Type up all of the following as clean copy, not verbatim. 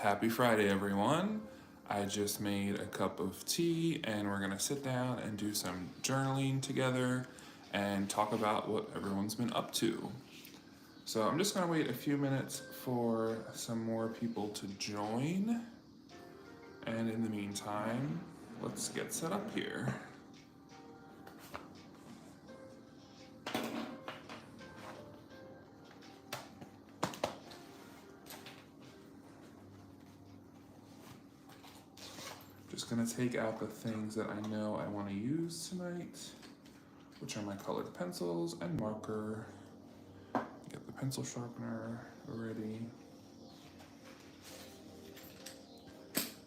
Happy Friday, everyone. I just made a cup of tea and we're gonna sit down and do some journaling together and talk about what everyone's been up to. So I'm just gonna wait a few minutes for some more people to join. And in the meantime, let's get set up here. Just gonna take out the things that I know I want to use tonight, which are my colored pencils and marker. Get the pencil sharpener ready.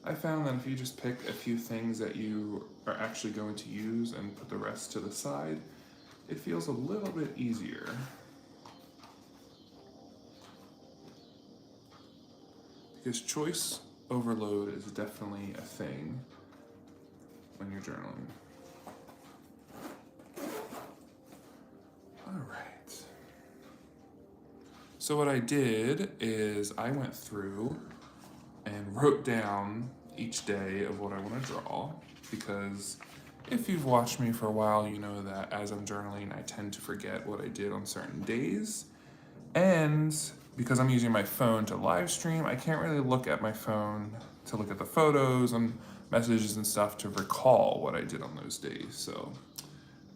I found that if you just pick a few things that you are actually going to use and put the rest to the side, it feels a little bit easier. Because choice overload is definitely a thing when you're journaling. All right. So what I did is I went through and wrote down each day of what I want to draw, because if you've watched me for a while, you know that as I'm journaling, I tend to forget what I did on certain days. And because I'm using my phone to live stream, I can't really look at my phone to look at the photos and messages and stuff to recall what I did on those days. So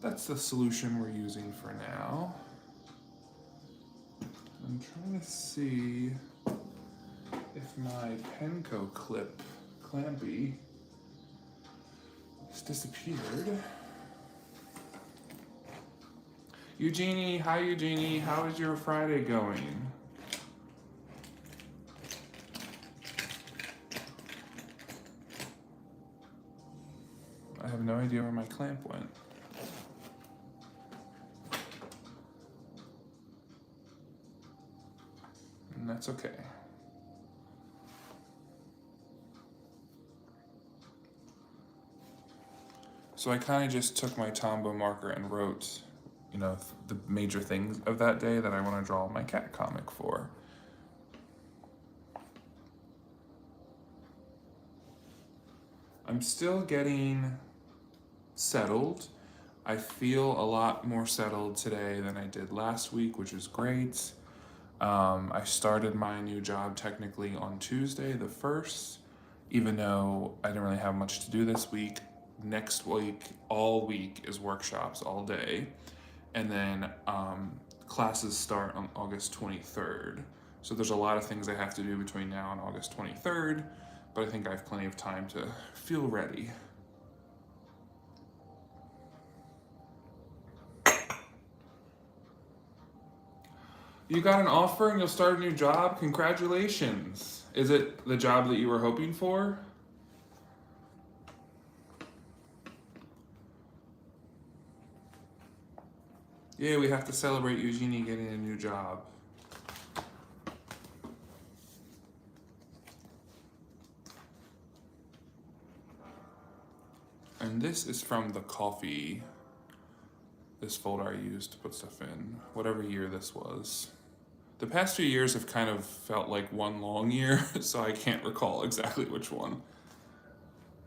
that's the solution we're using for now. I'm trying to see if my Penco clip clampy has disappeared. Eugenie, hi Eugenie, how is your Friday going? I have no idea where my clamp went. And that's okay. So I kind of just took my Tombow marker and wrote, the major things of that day that I want to draw my cat comic for. I'm still getting settled. I feel a lot more settled today than I did last week, which is great. I started my new job technically on Tuesday, the 1st, even though I didn't really have much to do this week. Next week, all week, is workshops all day. And then classes start on August 23rd. So there's a lot of things I have to do between now and August 23rd, but I think I have plenty of time to feel ready. You got an offer and you'll start a new job? Congratulations. Is it the job that you were hoping for? Yeah, we have to celebrate Eugenie getting a new job. And this is from the coffee, this folder I used to put stuff in, whatever year this was. The past few years have kind of felt like one long year, so I can't recall exactly which one.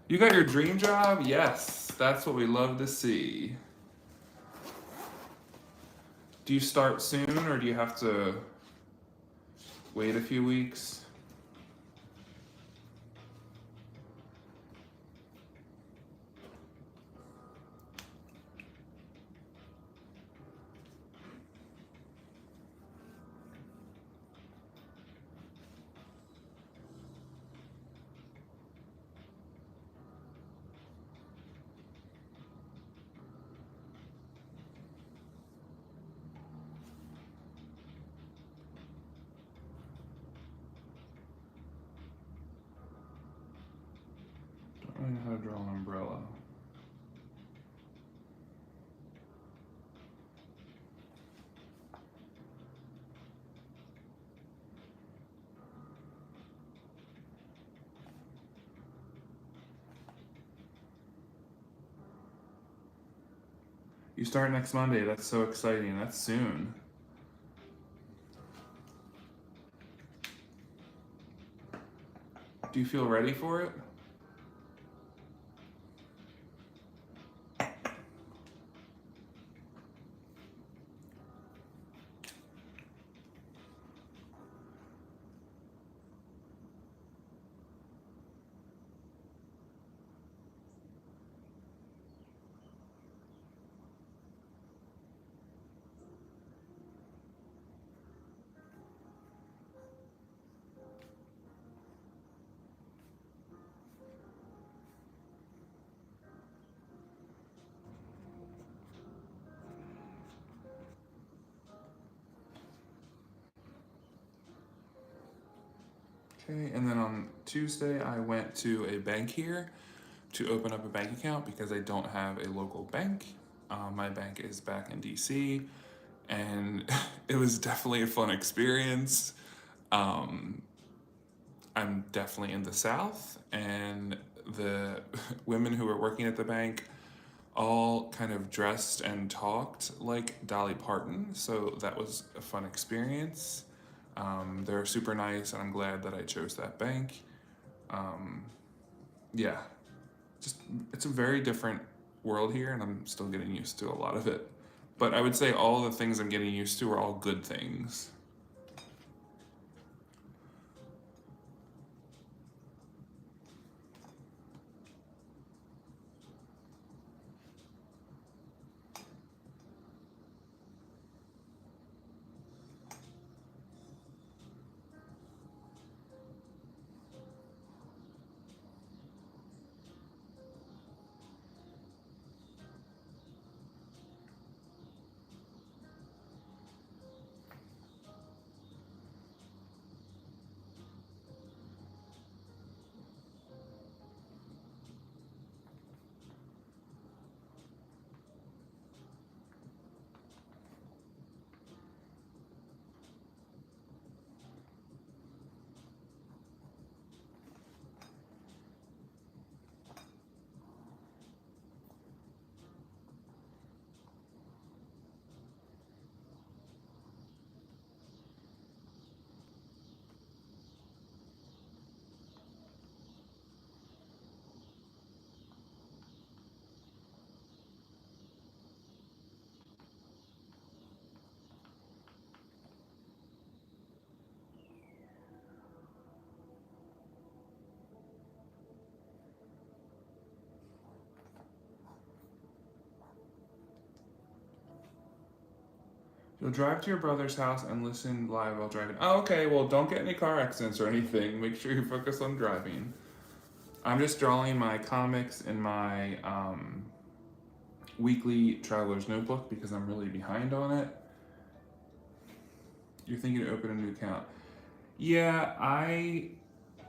You got your dream job? Yes, that's what we love to see. Do you start soon, or do you have to wait a few weeks? I don't know how to draw an umbrella. You start next Monday. That's so exciting. That's soon. Do you feel ready for it? Okay, and then on Tuesday, I went to a bank here to open up a bank account because I don't have a local bank. My bank is back in DC, and it was definitely a fun experience. Um, I'm definitely in the South, and the women who were working at the bank all kind of dressed and talked like Dolly Parton, so that was a fun experience. They're super nice, and I'm glad that I chose that bank. Um, yeah, just it's a very different world here, and I'm still getting used to a lot of it. But I would say all the things I'm getting used to are all good things. You'll drive to your brother's house and listen live while driving. Oh, okay. Well, don't get any car accidents or anything. Make sure you focus on driving. I'm just drawing my comics in my weekly traveler's notebook because I'm really behind on it. You're thinking to open a new account. Yeah, I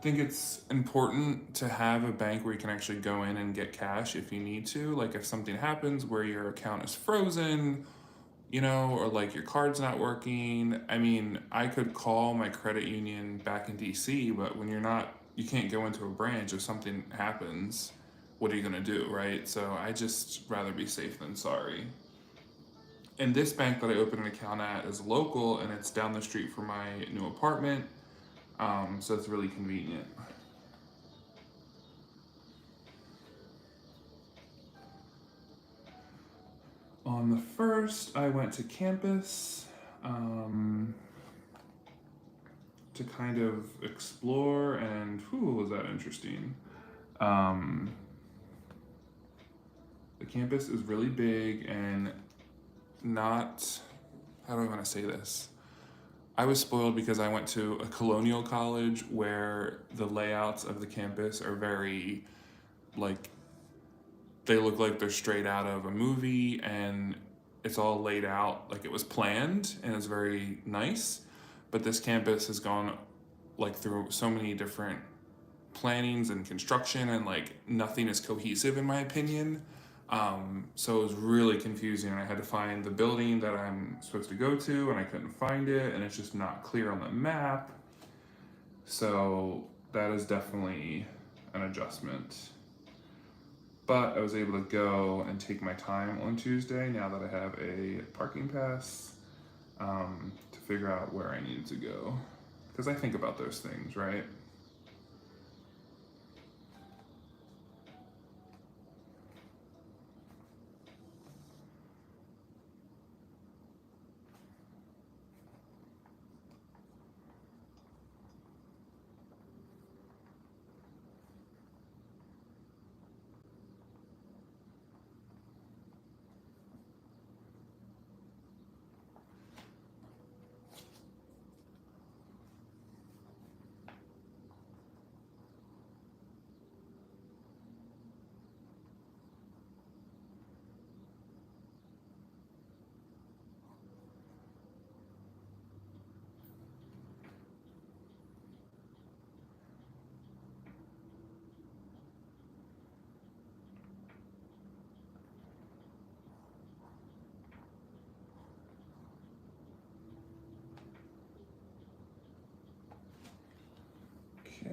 think it's important to have a bank where you can actually go in and get cash if you need to. Like if something happens where your account is frozen, or like your card's not working. I mean, I could call my credit union back in DC, but when you can't go into a branch if something happens. What are you gonna do, right? So I just rather be safe than sorry. And this bank that I opened an account at is local and it's down the street from my new apartment. So it's really convenient. On the first, I went to campus to kind of explore, and was that interesting. Um, the campus is really big and not, how do I want to say this? I was spoiled because I went to a colonial college where the layouts of the campus are very, like, they look like they're straight out of a movie, and it's all laid out like it was planned, and it's very nice. But this campus has gone like through so many different plannings and construction, and like nothing is cohesive in my opinion. So it was really confusing, and I had to find the building that I'm supposed to go to, and I couldn't find it, and it's just not clear on the map. So that is definitely an adjustment. But I was able to go and take my time on Tuesday now that I have a parking pass, to figure out where I needed to go. Because I think about those things, right?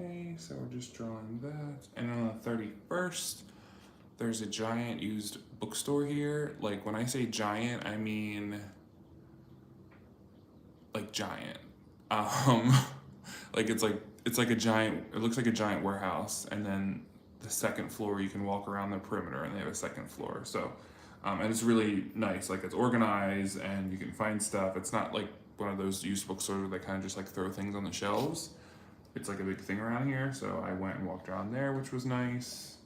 Okay, so we're just drawing that. And on the 31st, there's a giant used bookstore here. Like when I say giant, I mean like giant. Um, like a giant. It looks like a giant warehouse, and then the second floor you can walk around the perimeter, and they have a second floor. So, and it's really nice. Like it's organized, and you can find stuff. It's not like one of those used bookstores where they kind of just like throw things on the shelves. It's like a big thing around here. So I went and walked around there, which was nice.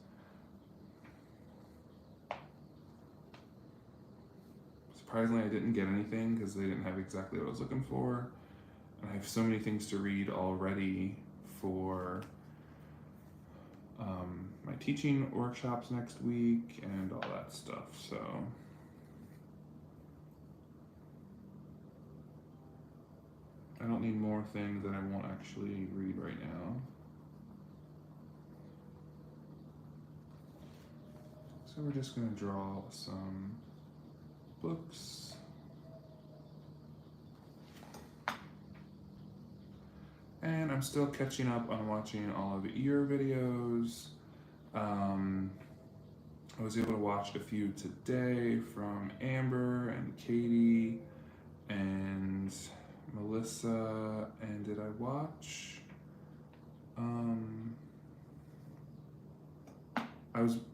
Surprisingly, I didn't get anything because they didn't have exactly what I was looking for. And I have so many things to read already for my teaching workshops next week and all that stuff. So I don't need more things that I won't actually read right now. So we're just going to draw some books. And I'm still catching up on watching all of your videos. I was able to watch a few today from Amber and Katie and Melissa. And did I watch?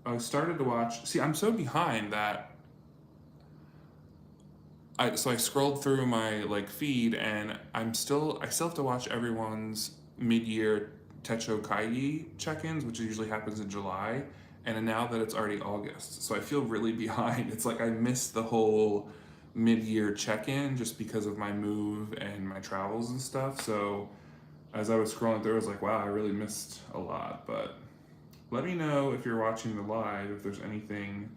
I started to watch. See, I'm so behind that. I scrolled through my like feed, and I still have to watch everyone's mid-year Techo Kaigi check-ins, which usually happens in July, and now that it's already August, so I feel really behind. It's like I missed the whole mid-year check-in just because of my move and my travels and stuff. So as I was scrolling through, I was like, wow, I really missed a lot. But let me know if you're watching the live, if there's anything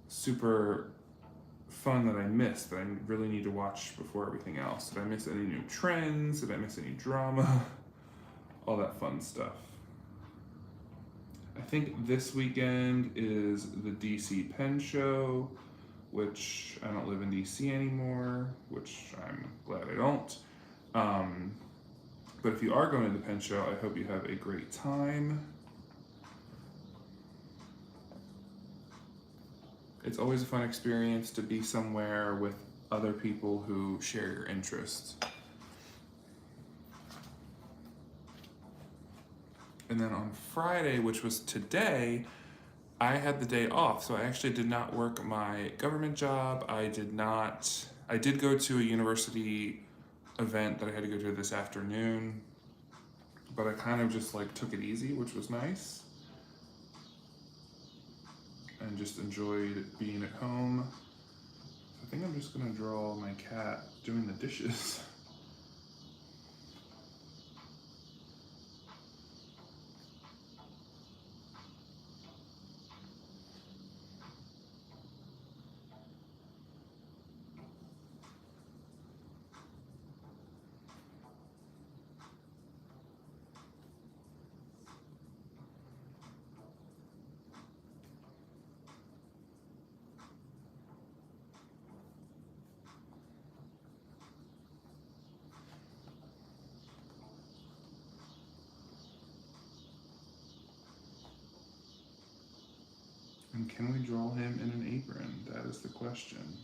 super fun that I missed that I really need to watch before everything else. Did I miss any new trends? Did I miss any drama? All that fun stuff. I think this weekend is the DC Pen Show, which I don't live in DC anymore, which I'm glad I don't. But if you are going to the Pen Show, I hope you have a great time. It's always a fun experience to be somewhere with other people who share your interests. And then on Friday, which was today, I had the day off. So I actually did not work my government job. I did go to a university event that I had to go to this afternoon, but I kind of just like took it easy, which was nice. And just enjoyed being at home. So I think I'm just gonna draw my cat doing the dishes. And can we draw him in an apron? That is the question.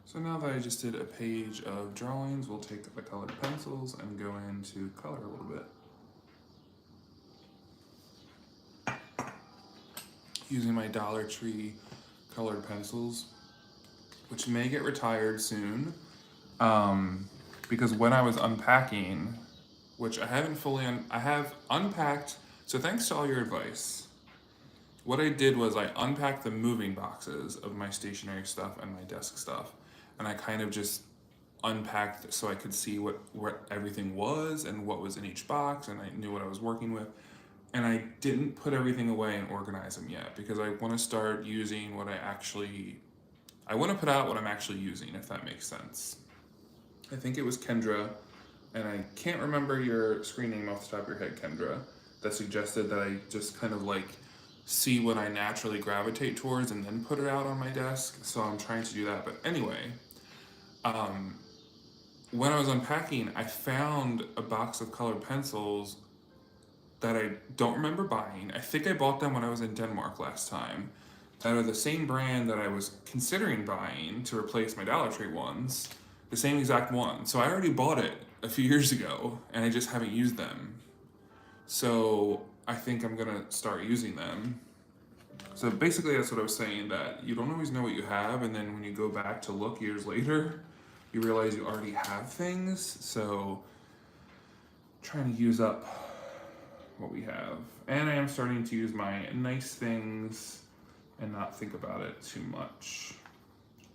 So now that I just did a page of drawings, we'll take the colored pencils and go into color a little bit. Using my Dollar Tree colored pencils, which may get retired soon, because when I was unpacking, which I haven't I have unpacked, so thanks to all your advice. What I did was I unpacked the moving boxes of my stationery stuff and my desk stuff, and I kind of just unpacked so I could see what everything was and what was in each box, and I knew what I was working with. And I didn't put everything away and organize them yet because I want to start using I want to put out what I'm actually using, if that makes sense. I think it was Kendra, and I can't remember your screen name off the top of your head, Kendra, that suggested that I just kind of like see what I naturally gravitate towards and then put it out on my desk. So I'm trying to do that. But anyway, um, when I was unpacking, I found a box of colored pencils that I don't remember buying. I think I bought them when I was in Denmark last time. That are the same brand that I was considering buying to replace my Dollar Tree ones. The same exact one. So I already bought it a few years ago and I just haven't used them. So I think I'm gonna start using them. So basically, that's what I was saying, that you don't always know what you have, and then when you go back to look years later, you realize you already have things. So trying to use up what we have. And I am starting to use my nice things and not think about it too much.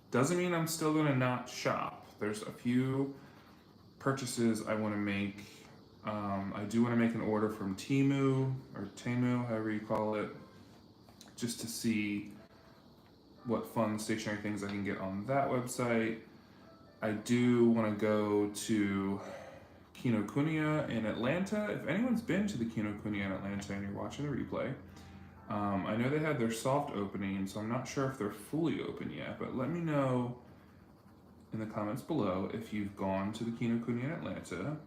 Doesn't mean I'm still gonna not shop. There's a few purchases I wanna make. I do wanna make an order from Temu, or Temu, however you call it, just to see what fun stationery things I can get on that website. I do wanna go to Kinokuniya in Atlanta. If anyone's been to the Kinokuniya in Atlanta and you're watching the replay, I know they had their soft opening, so I'm not sure if they're fully open yet, but let me know in the comments below if you've gone to the Kinokuniya in Atlanta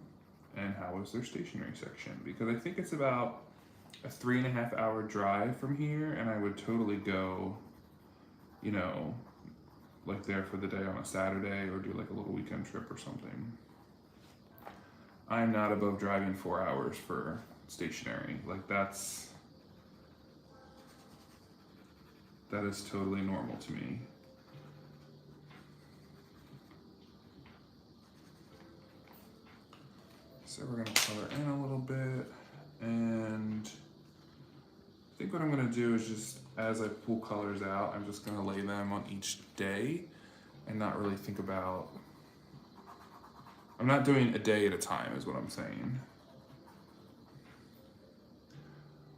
and how was their stationery section, because I think it's about a 3.5 hour drive from here, and I would totally go, you know, like there for the day on a Saturday, or do like a little weekend trip or something. I'm not above driving 4 hours for stationery. Like that is totally normal to me. So we're gonna color in a little bit, and I think what I'm gonna do is just, as I pull colors out, I'm just gonna lay them on each day and not really think about, I'm not doing a day at a time is what I'm saying.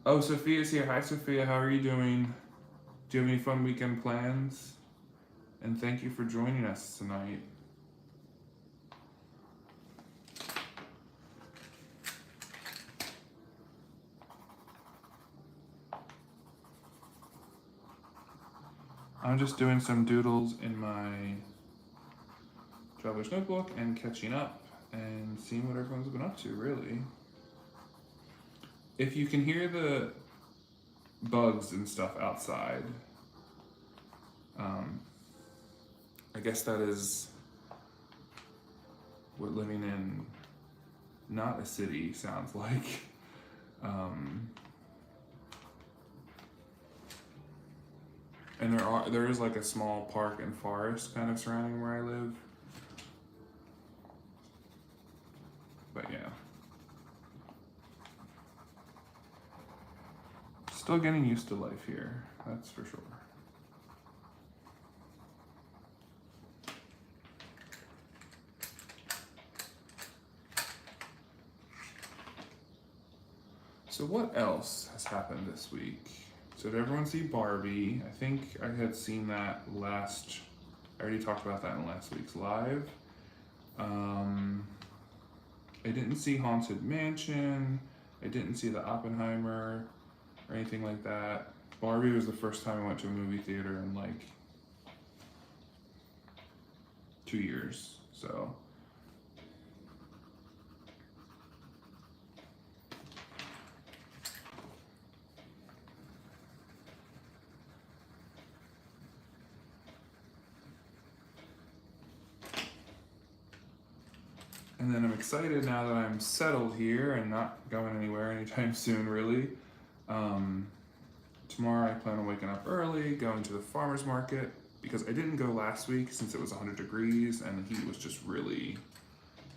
Oh, Sophia's here. Hi, Sophia, how are you doing? Do you have any fun weekend plans? And thank you for joining us tonight. I'm just doing some doodles in my traveler's notebook and catching up and seeing what everyone's been up to, really. If you can hear the bugs and stuff outside, I guess that is what living in not a city sounds like. And there is like a small park and forest kind of surrounding where I live. But yeah. Still getting used to life here, that's for sure. So what else has happened this week? So did everyone see Barbie? I think I had seen that I already talked about that in last week's live. I didn't see Haunted Mansion. I didn't see the Oppenheimer or anything like that. Barbie was the first time I went to a movie theater in like 2 years, so. And then I'm excited now that I'm settled here and not going anywhere anytime soon, really. Tomorrow I plan on waking up early, going to the farmer's market, because I didn't go last week since it was 100 degrees and the heat was just really,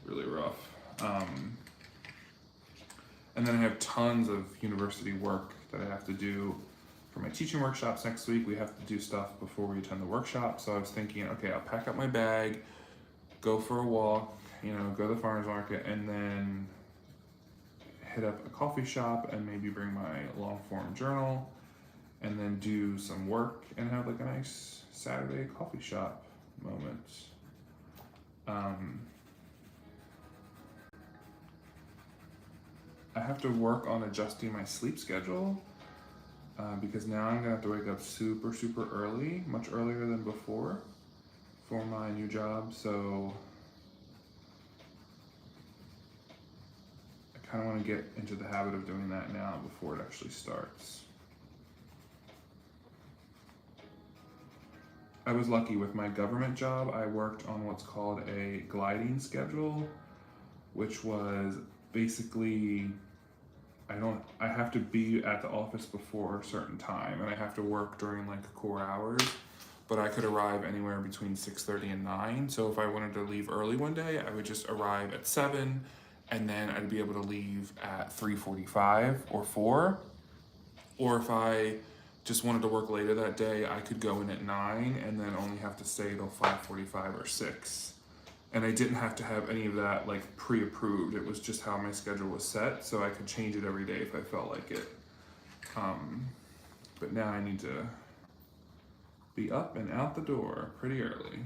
really rough. And then I have tons of university work that I have to do for my teaching workshops next week. We have to do stuff before we attend the workshop. So I was thinking, okay, I'll pack up my bag, go for a walk, go to the farmer's market, and then hit up a coffee shop and maybe bring my long form journal, and then do some work and have like a nice Saturday coffee shop moment. I have to work on adjusting my sleep schedule because now I'm gonna have to wake up super, super early, much earlier than before for my new job. So I kind of want to get into the habit of doing that now before it actually starts. I was lucky with my government job. I worked on what's called a gliding schedule, which was basically I have to be at the office before a certain time, and I have to work during like core hours, but I could arrive anywhere between 6:30 and 9. So if I wanted to leave early one day, I would just arrive at 7, and then I'd be able to leave at 3:45 or 4. Or if I just wanted to work later that day, I could go in at 9 and then only have to stay till 5:45 or 6. And I didn't have to have any of that like pre-approved. It was just how my schedule was set, so I could change it every day if I felt like it. But now I need to be up and out the door pretty early.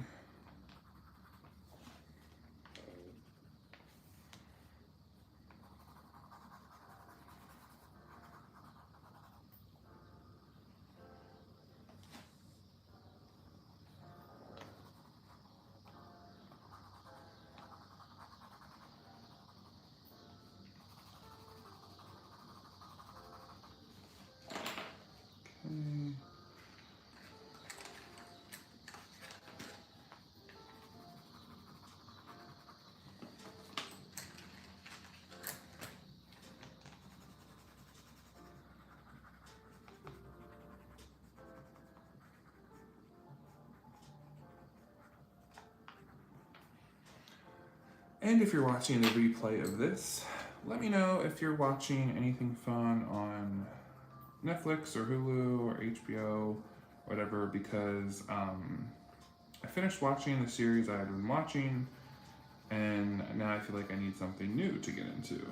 Okay. And if you're watching the replay of this, let me know if you're watching anything fun on Netflix or Hulu or HBO, whatever, because I finished watching the series I had been watching, and now I feel like I need something new to get into.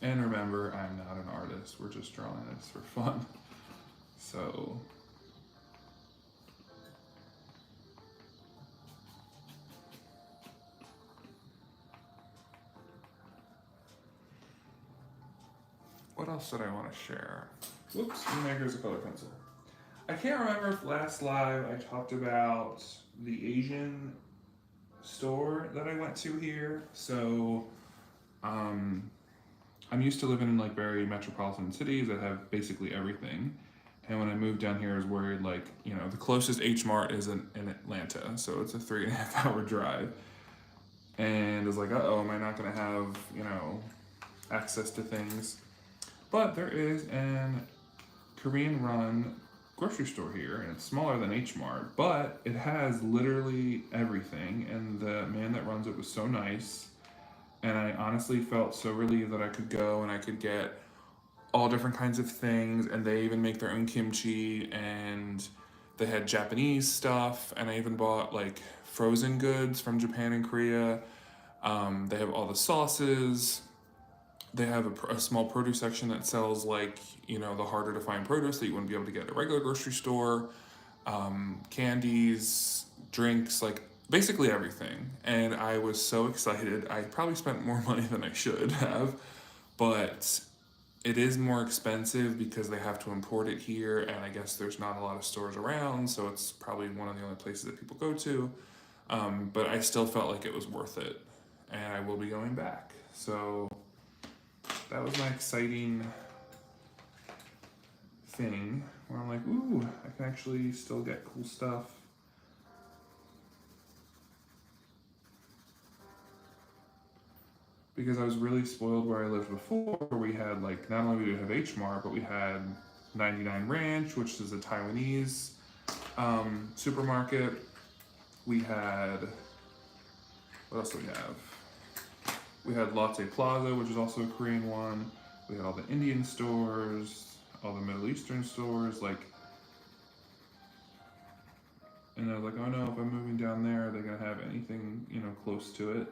And remember, I'm not an artist. We're just drawing this for fun. So what else did I want to share? Whoops, and there goes a color pencil. I can't remember if last live I talked about the Asian store that I went to here. So I'm used to living in like very metropolitan cities that have basically everything. And when I moved down here, I was worried like, the closest H Mart is in Atlanta. So it's a 3.5 hour drive. And I was like, uh-oh, am I not going to have, access to things? But there is an Korean run grocery store here, and it's smaller than H Mart, but it has literally everything. And the man that runs it was so nice. And I honestly felt so relieved that I could go and I could get all different kinds of things. And they even make their own kimchi, and they had Japanese stuff. And I even bought like frozen goods from Japan and Korea. They have all the sauces. They have a small produce section that sells like, the harder to find produce that you wouldn't be able to get at a regular grocery store. Candies, drinks, like basically everything. And I was so excited. I probably spent more money than I should have, but it is more expensive because they have to import it here, and I guess there's not a lot of stores around, so it's probably one of the only places that people go to. But I still felt like it was worth it, and I will be going back. So that was my exciting thing where I'm like, ooh, I can actually still get cool stuff. Because I was really spoiled where I lived before. We had like, not only did we have H Mart, but we had 99 Ranch, which is a Taiwanese supermarket. We had, what else do we have? We had Latte Plaza, which is also a Korean one. We had all the Indian stores, all the Middle Eastern stores, like, and I was like, oh no, if I'm moving down there, are they gonna have anything, close to it?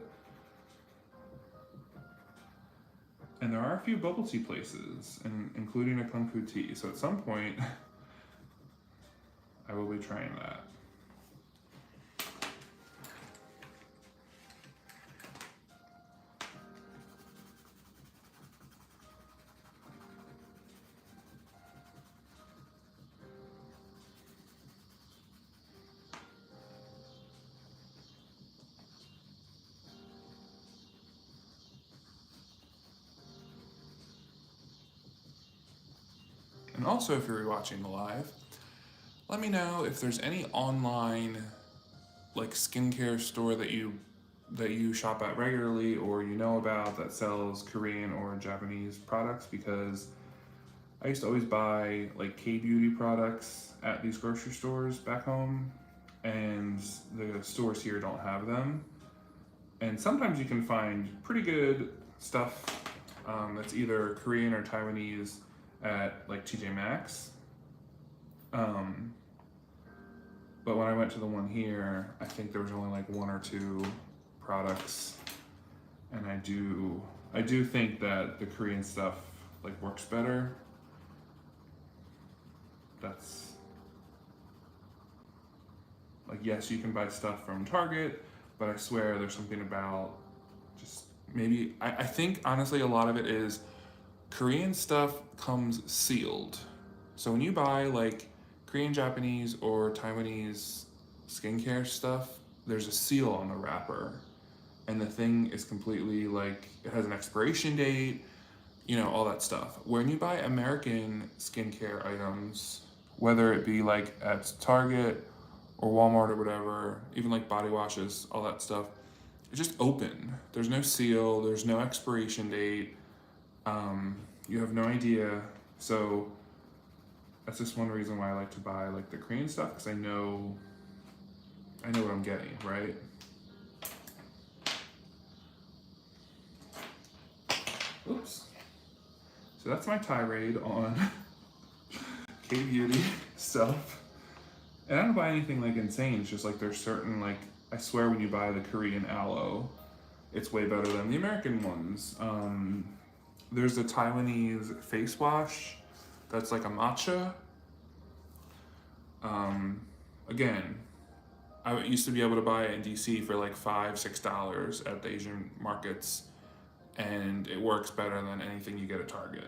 And there are a few bubble tea places, including a kung fu tea. So at some point, I will be trying that. And also, if you're watching the live, let me know if there's any online like skincare store that you shop at regularly or you know about that sells Korean or Japanese products, because I used to always buy like K-beauty products at these grocery stores back home, and the stores here don't have them. And sometimes you can find pretty good stuff that's either Korean or Taiwanese at like TJ Maxx. But when I went to the one here, I think there was only like one or two products, and I do think that the Korean stuff like works better. That's like, yes, you can buy stuff from Target, but I swear there's something about just maybe I think honestly a lot of it is Korean stuff comes sealed. So when you buy like Korean, Japanese, or Taiwanese skincare stuff, there's a seal on the wrapper. And the thing is completely like, it has an expiration date, all that stuff. When you buy American skincare items, whether it be like at Target or Walmart or whatever, even like body washes, all that stuff, it's just open. There's no seal, there's no expiration date. You have no idea. So that's just one reason why I like to buy like the Korean stuff, because I know what I'm getting, right? Oops. So that's my tirade on K-beauty stuff. And I don't buy anything like insane. It's just like there's certain, like, I swear when you buy the Korean aloe, it's way better than the American ones. There's a Taiwanese face wash that's like a matcha. Again, I used to be able to buy it in DC for like $5-6 at the Asian markets, and it works better than anything you get at Target.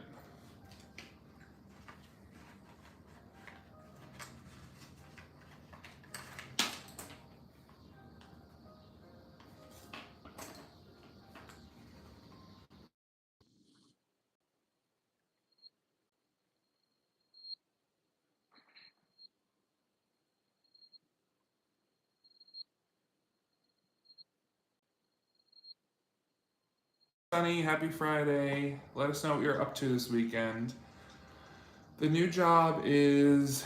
Sunny, happy Friday. Let us know what you're up to this weekend. The new job is,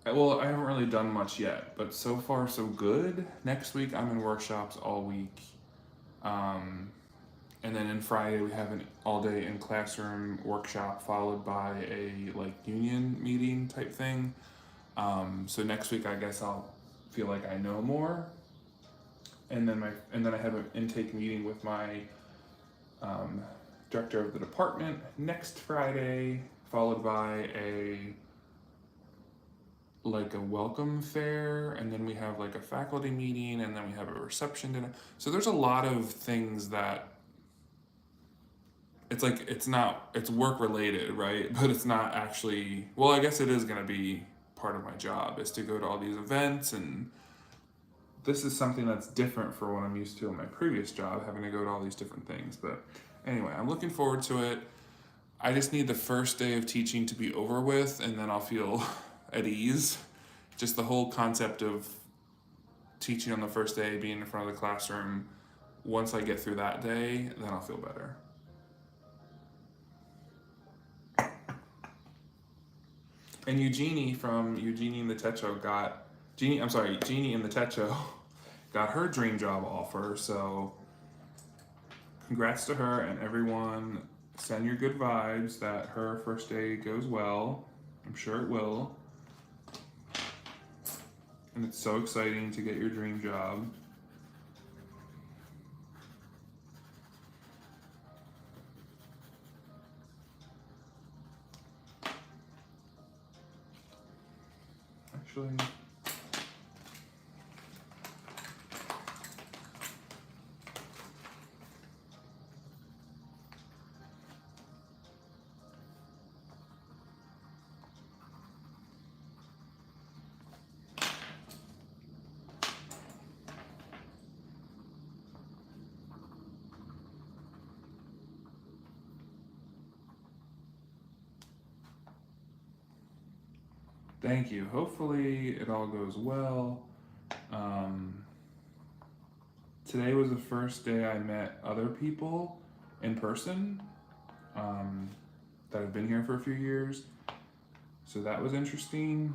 well, I haven't really done much yet, but so far so good. Next week I'm in workshops all week. And then in Friday we have an all day in classroom workshop followed by a like union meeting type thing. So next week I guess I'll feel like I know more. And then I have an intake meeting with my director of the department next Friday, followed by a welcome fair, and then we have like a faculty meeting, and then we have a reception dinner. So there's a lot of things that it's like it's work related, right? But it's not actually, well, I guess it is going to be part of my job is to go to all these events, and this is something that's different for what I'm used to in my previous job, having to go to all these different things. But anyway, I'm looking forward to it. I just need the first day of teaching to be over with, and then I'll feel at ease. Just the whole concept of teaching on the first day, being in front of the classroom, once I get through that day, then I'll feel better. And Eugenie from Eugenie and the Tech Show Jeannie in the Tech Show got her dream job offer. So congrats to her, and everyone send your good vibes that her first day goes well. I'm sure it will. And it's so exciting to get your dream job. Actually, thank you. Hopefully, it all goes well. Um, Today was the first day I met other people in person um, that have been here for a few years. So that was interesting.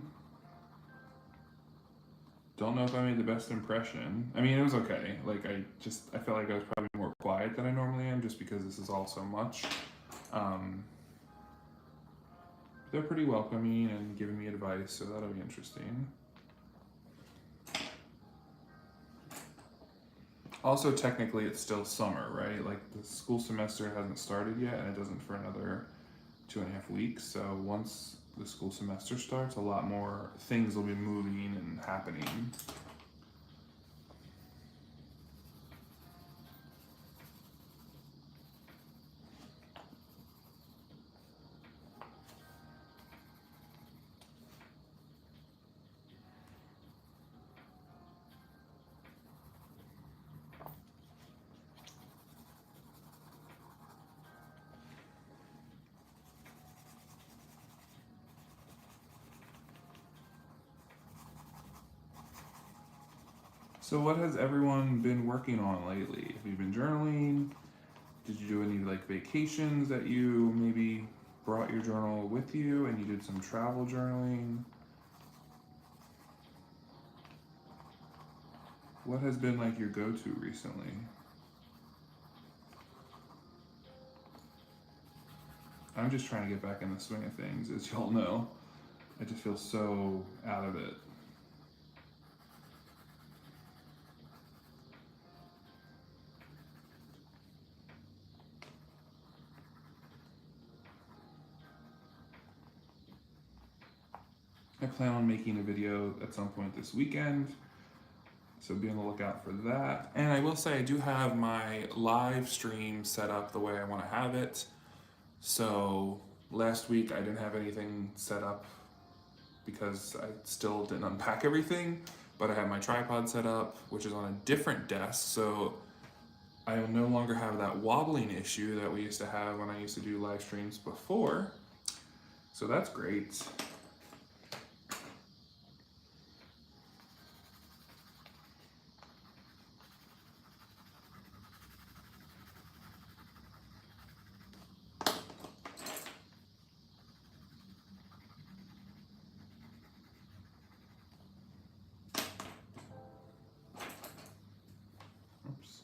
Don't know if I made the best impression. I mean, it was okay. Like, I felt like I was probably more quiet than I normally am just because this is all so much. Um, they're pretty welcoming and giving me advice, so that'll be interesting. Also, technically, it's still summer, right? Like, the school semester hasn't started yet, and it doesn't for another 2.5 weeks. So once the school semester starts, a lot more things will be moving and happening. So what has everyone been working on lately? Have you been journaling? Did you do any like vacations that you maybe brought your journal with you and you did some travel journaling? What has been like your go-to recently? I'm just trying to get back in the swing of things, as y'all know. I just feel so out of it. I plan on making a video at some point this weekend, so be on the lookout for that. And I will say I do have my live stream set up the way I want to have it. So last week I didn't have anything set up because I still didn't unpack everything, but I have my tripod set up, which is on a different desk, so I will no longer have that wobbling issue that we used to have when I used to do live streams before. So that's great. Oops.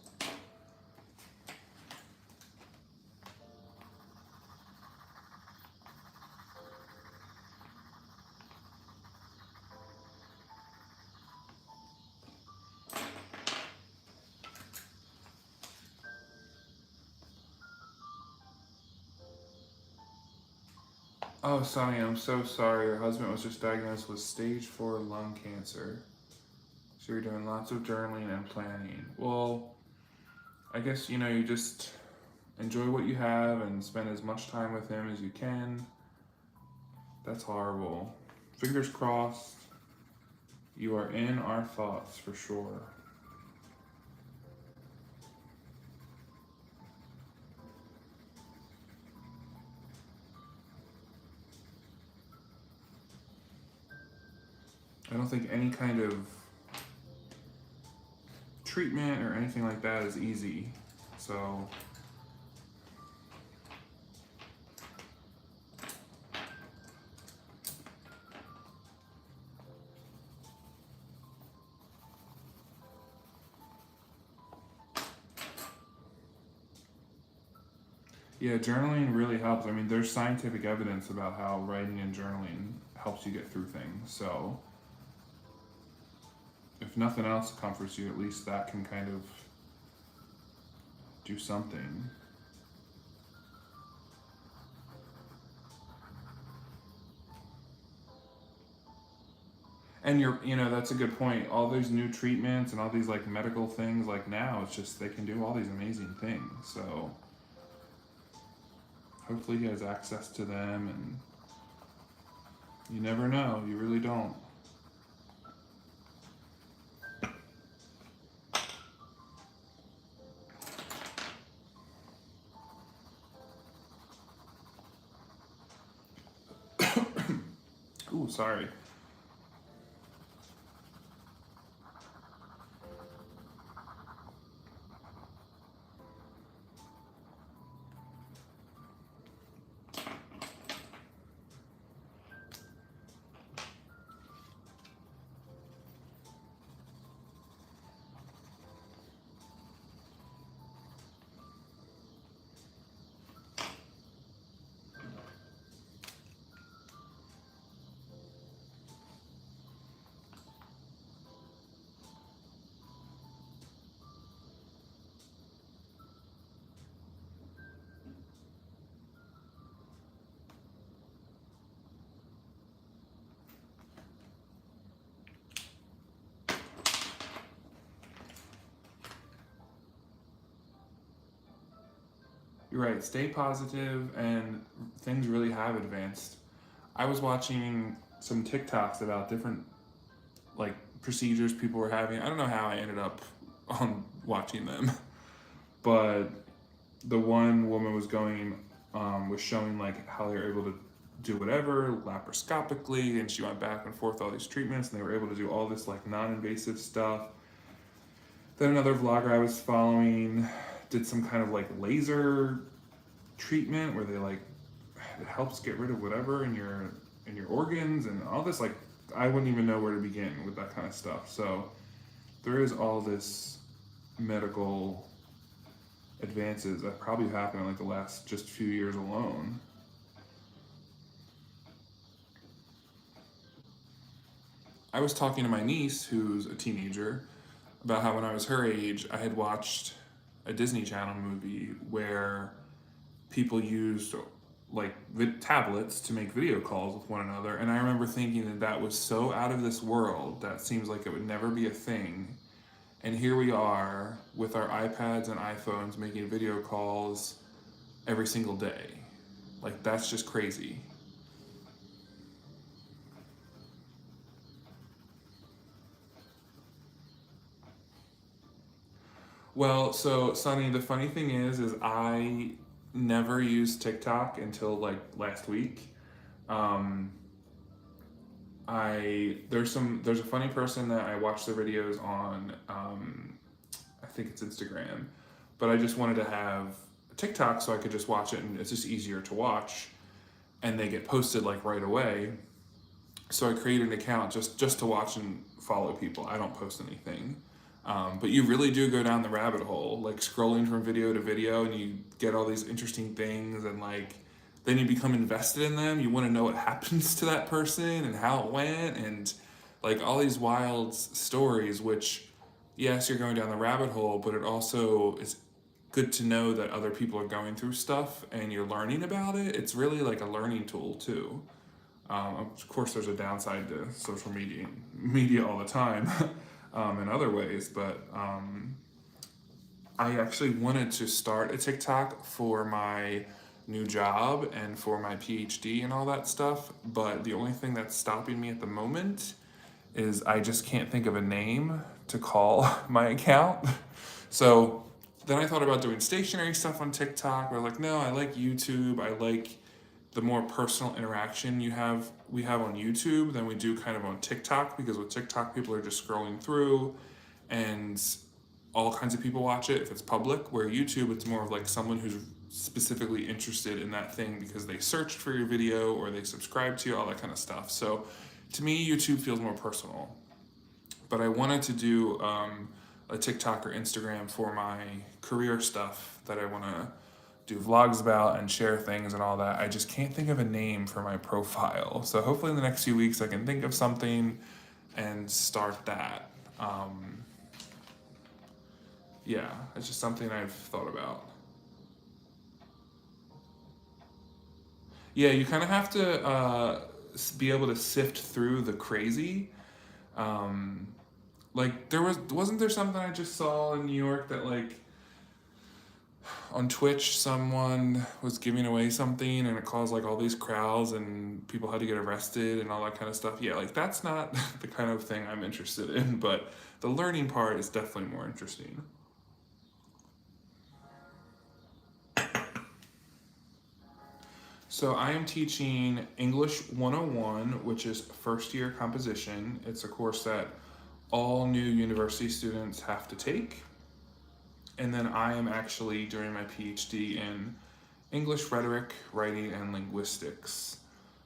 Oh, Sonny, I'm so sorry. Your husband was just diagnosed with stage 4 lung cancer. So you're doing lots of journaling and planning. Well, I guess, you just enjoy what you have and spend as much time with him as you can. That's horrible. Fingers crossed. You are in our thoughts for sure. I don't think any kind of treatment or anything like that is easy. So Yeah, journaling really helps. I mean, there's scientific evidence about how writing and journaling helps you get through things. So, if nothing else comforts you, at least that can kind of do something. And that's a good point. All these new treatments and all these like medical things, like now, it's just they can do all these amazing things. So, hopefully, he has access to them, and you never know. You really don't. Ooh, sorry. You're right. Stay positive, and things really have advanced. I was watching some TikToks about different like procedures people were having. I don't know how I ended up on watching them, but the one woman was showing like how they were able to do whatever laparoscopically, and she went back and forth all these treatments, and they were able to do all this like non-invasive stuff. Then another vlogger I was following did some kind of like laser treatment where they like it helps get rid of whatever in your organs and all this. Like I wouldn't even know where to begin with that kind of stuff. So there is all this medical advances that probably happened in like the last just few years alone. I was talking to my niece, who's a teenager, about how when I was her age, I had watched a Disney Channel movie where people used like tablets to make video calls with one another, and I remember thinking that that was so out of this world that seems like it would never be a thing. And here we are with our iPads and iPhones making video calls every single day. Like that's just crazy. Well, so Sonny, the funny thing is I never used TikTok until like last week. Um, there's a funny person that I watch their videos on. I think it's Instagram, but I just wanted to have TikTok so I could just watch it, and it's just easier to watch, and they get posted like right away. So I created an account just to watch and follow people. I don't post anything. But you really do go down the rabbit hole, like scrolling from video to video, and you get all these interesting things, and like then you become invested in them. You want to know what happens to that person and how it went, and like all these wild stories. Which, yes, you're going down the rabbit hole, but it also is good to know that other people are going through stuff and you're learning about it. It's really like a learning tool too. Of course, there's a downside to social media all the time, in other ways. But I actually wanted to start a TikTok for my new job and for my PhD and all that stuff. But the only thing that's stopping me at the moment is I just can't think of a name to call my account. So then I thought about doing stationary stuff on TikTok. But like, no, I like YouTube. I like the more personal interaction we have on YouTube than we do kind of on TikTok, because with TikTok people are just scrolling through and all kinds of people watch it if it's public, where YouTube it's more of like someone who's specifically interested in that thing because they searched for your video or they subscribed to you, all that kind of stuff. So to me, YouTube feels more personal. But I wanted to do a TikTok or Instagram for my career stuff that I want to do vlogs about and share things and all that. I just can't think of a name for my profile. So hopefully in the next few weeks I can think of something and start that. Yeah, it's just something I've thought about. Yeah, you kind of have to be able to sift through the crazy. Um, like wasn't there something I just saw in New York that like on Twitch someone was giving away something and it caused like all these crowds and people had to get arrested and all that kind of stuff. Yeah, like that's not the kind of thing I'm interested in, but the learning part is definitely more interesting. So I am teaching English 101, which is first year composition. It's a course that all new university students have to take. And then I am actually doing my PhD in English rhetoric, writing, and linguistics.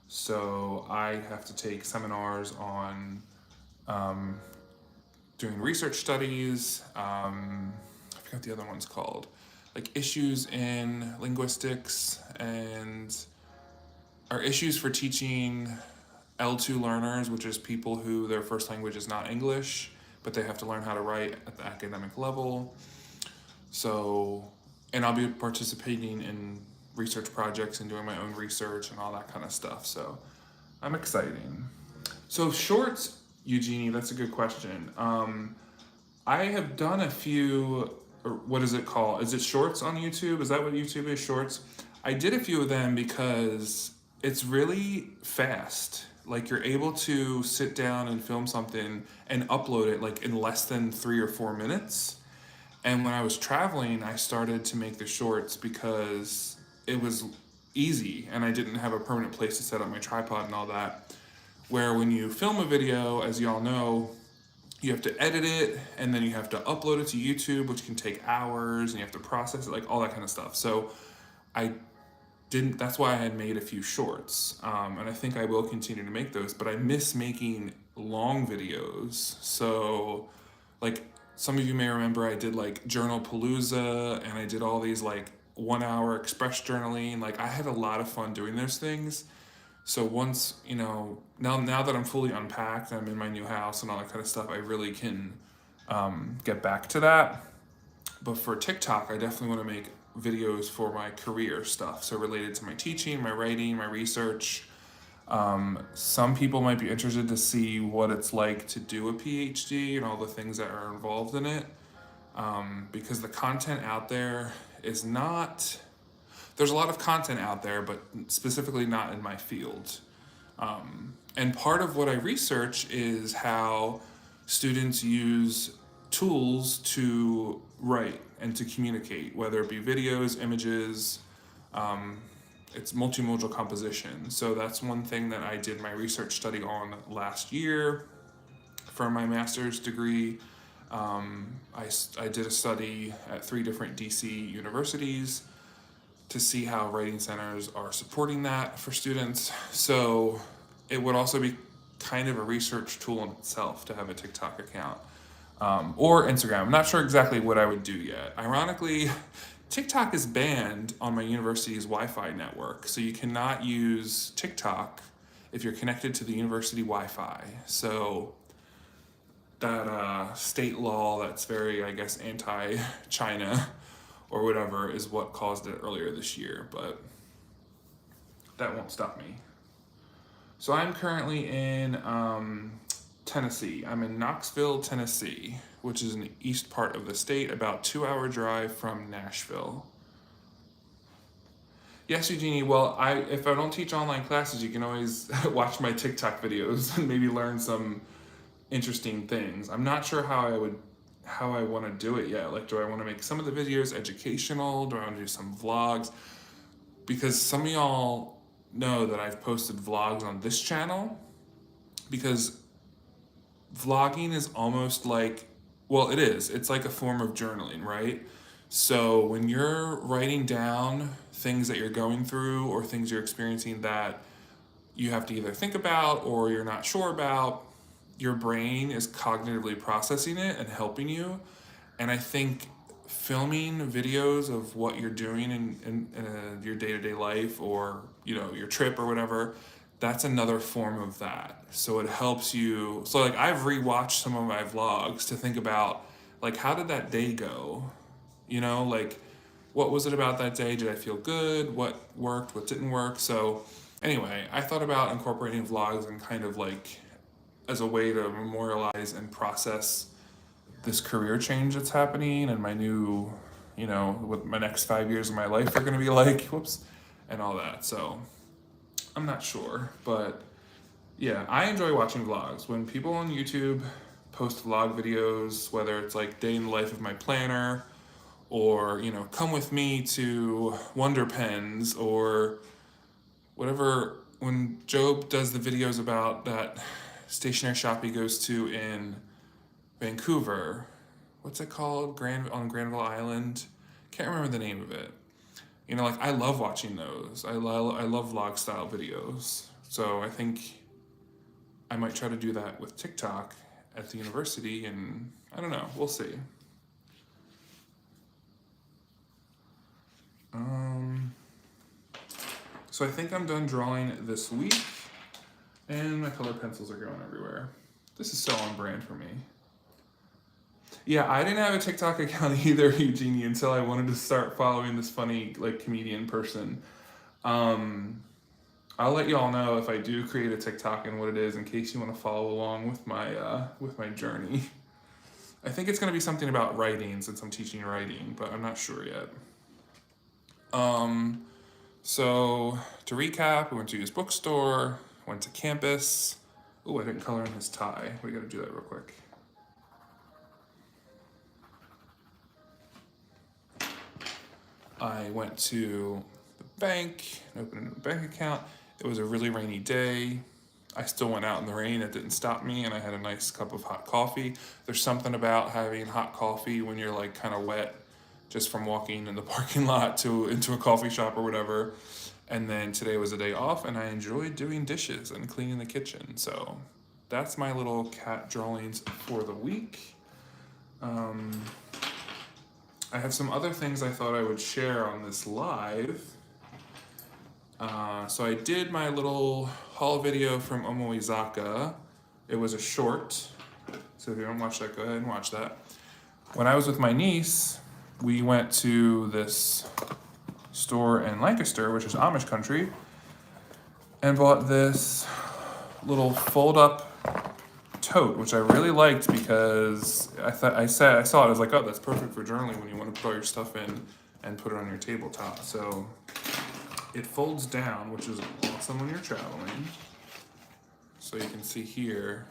So I have to take seminars on um, doing research studies. I forgot what the other one's called, like issues in linguistics and our issues for teaching L2 learners, which is people who their first language is not English, but they have to learn how to write at the academic level. So, and I'll be participating in research projects and doing my own research and all that kind of stuff. So, I'm exciting. So, shorts, Eugenie, that's a good question. I have done a few, or what is it called? Is it shorts on YouTube? Is that what YouTube is, shorts? I did a few of them because it's really fast. Like you're able to sit down and film something and upload it like in less than 3 or 4 minutes. And when I was traveling, I started to make the shorts because it was easy and I didn't have a permanent place to set up my tripod and all that. Where when you film a video, as y'all know, you have to edit it and then you have to upload it to YouTube, which can take hours, and you have to process it, like all that kind of stuff. So I didn't, that's why I had made a few shorts. And I think I will continue to make those, but I miss making long videos. So, like, some of you may remember I did like Journal Palooza and I did all these like 1 hour express journaling. Like, I had a lot of fun doing those things. So once, now that I'm fully unpacked, I'm in my new house and all that kind of stuff, I really can get back to that. But for TikTok, I definitely want to make videos for my career stuff. So related to my teaching, my writing, my research. Some people might be interested to see what it's like to do a PhD and all the things that are involved in it. Because the content out there is not, there's a lot of content out there, but specifically not in my field. And part of what I research is how students use tools to write and to communicate, whether it be videos, images, it's multimodal composition. So that's one thing that I did my research study on last year for my master's degree. I did a study at 3 different DC universities to see how writing centers are supporting that for students. So it would also be kind of a research tool in itself to have a TikTok account or Instagram. I'm not sure exactly what I would do yet. Ironically, TikTok is banned on my university's Wi-Fi network, so you cannot use TikTok if you're connected to the university Wi-Fi. So that state law that's very, I guess, anti-China or whatever is what caused it earlier this year, but that won't stop me. So I'm currently in Tennessee. I'm in Knoxville, Tennessee, which is in the east part of the state, about 2 hour drive from Nashville. Yes, Eugenie, well, if I don't teach online classes, you can always watch my TikTok videos and maybe learn some interesting things. I'm not sure how I want to do it yet. Like, do I want to make some of the videos educational? Do I want to do some vlogs? Because some of y'all know that I've posted vlogs on this channel, because vlogging is almost like, well, it is. It's like a form of journaling, right? So when you're writing down things that you're going through or things you're experiencing that you have to either think about or you're not sure about, your brain is cognitively processing it and helping you. And I think filming videos of what you're doing in your day-to-day life, or your trip or whatever, that's another form of that. So it helps you. So like I've rewatched some of my vlogs to think about, like, how did that day go? Like, what was it about that day? Did I feel good? What worked? What didn't work? So anyway, I thought about incorporating vlogs and kind of like as a way to memorialize and process this career change that's happening, and my new, what my next 5 years of my life are going to be like, whoops, and all that. So I'm not sure, but yeah, I enjoy watching vlogs. When people on YouTube post vlog videos, whether it's like day in the life of my planner, or come with me to Wonder Pens, or whatever. When Job does the videos about that stationery shop he goes to in Vancouver, what's it called? On Granville Island. Can't remember the name of it. Like, I love watching those. I love vlog style videos. So I think I might try to do that with TikTok at the university, and I don't know. We'll see. So I think I'm done drawing this week, and my color pencils are going everywhere. This is so on brand for me. Yeah, I didn't have a TikTok account either, Eugenie, until I wanted to start following this funny, like, comedian person. I'll let y'all know if I do create a TikTok and what it is, in case you want to follow along with my journey. I think it's going to be something about writing, since I'm teaching writing, but I'm not sure yet. So to recap, we went to his bookstore, went to campus. Oh, I didn't color in his tie. We got to do that real quick. I went to the bank and opened a new bank account. It was a really rainy day. I still went out in the rain. It didn't stop me, and I had a nice cup of hot coffee. There's something about having hot coffee when you're like kind of wet, just from walking in the parking lot into a coffee shop or whatever. And then today was a day off, and I enjoyed doing dishes and cleaning the kitchen. So that's my little cat drawings for the week. I have some other things I thought I would share on this live. So I did my little haul video from Omoizaka. It was a short, so if you haven't watched that, go ahead and watch that. When I was with my niece, we went to this store in Lancaster, which is Amish country, and bought this little fold-up tote, which I really liked, because I saw it, I was like, oh, that's perfect for journaling when you want to put all your stuff in and put it on your tabletop. So it folds down, which is awesome when you're traveling. So you can see here,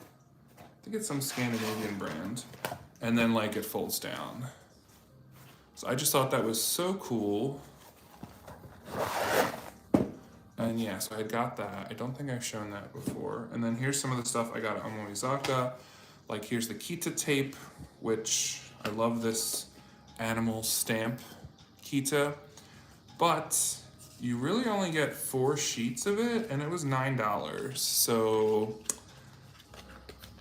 I think it's some Scandinavian brand, and then like it folds down. So I just thought that was so cool. And yeah, so I got that. I don't think I've shown that before. And then here's some of the stuff I got at Omoizaka. Like, here's the Kita tape, which I love this animal stamp Kita. But you really only get 4 sheets of it, and it was $9. So